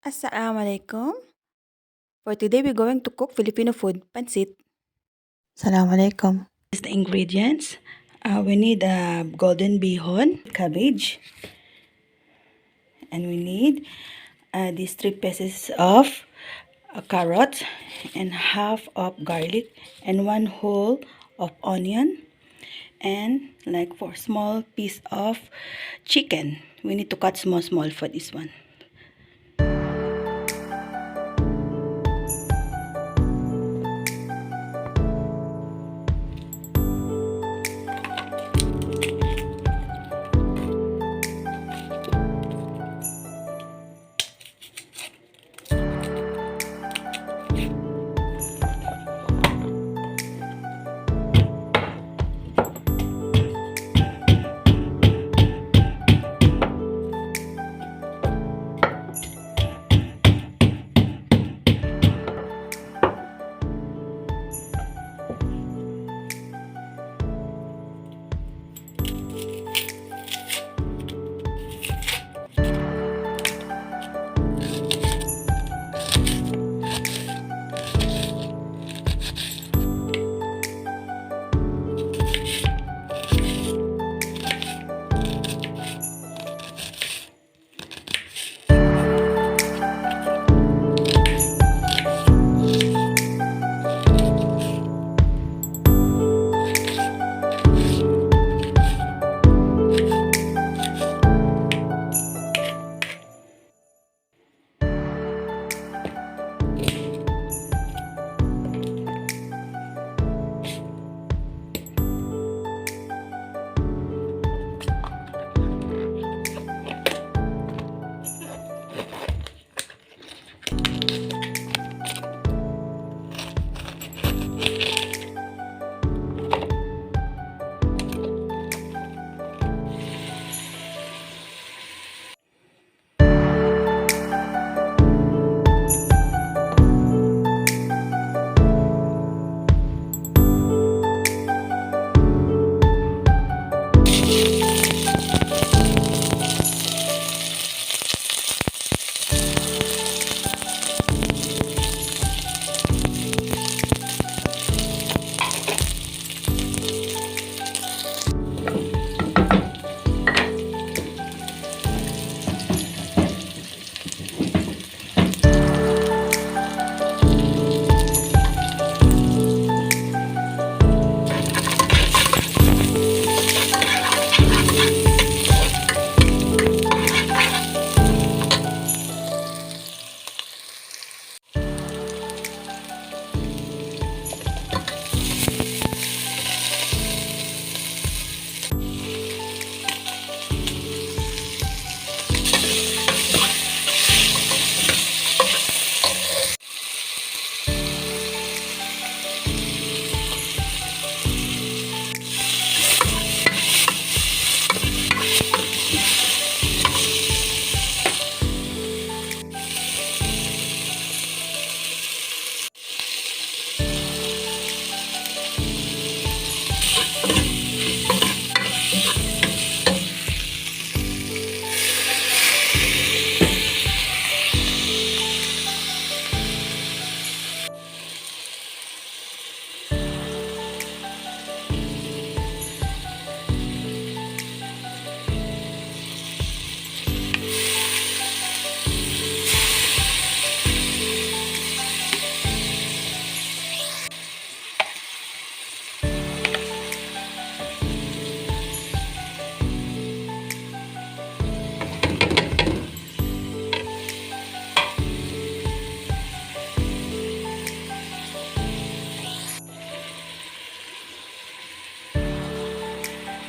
Assalamualaikum. For today, we're going to cook Filipino food, pancit. Assalamualaikum. This is the ingredients. We need golden bihon, cabbage, and we need these 3 pieces of carrot, and half of garlic, and 1 whole of onion, and like 4 small piece of chicken. We need to cut small for this one.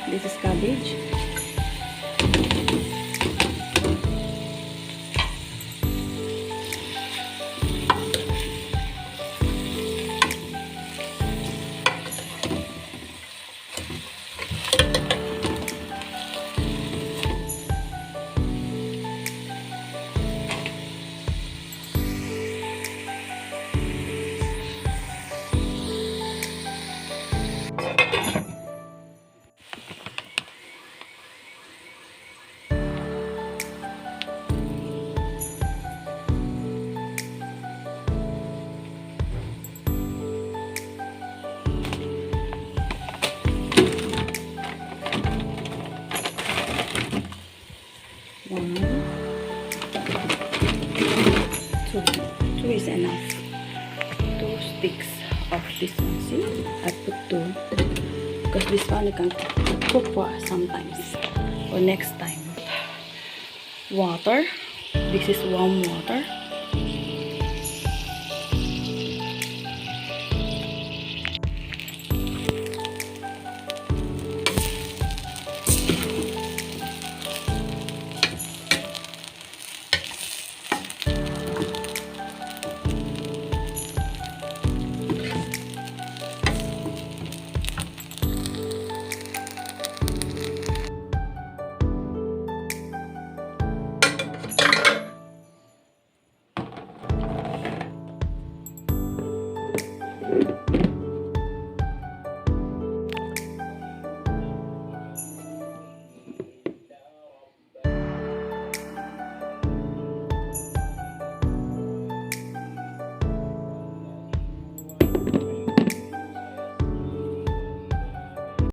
This is cabbage. Two is enough. 2 sticks of this one. See, I put 2 because this one you can cook for sometimes or next time. Water. This is warm water.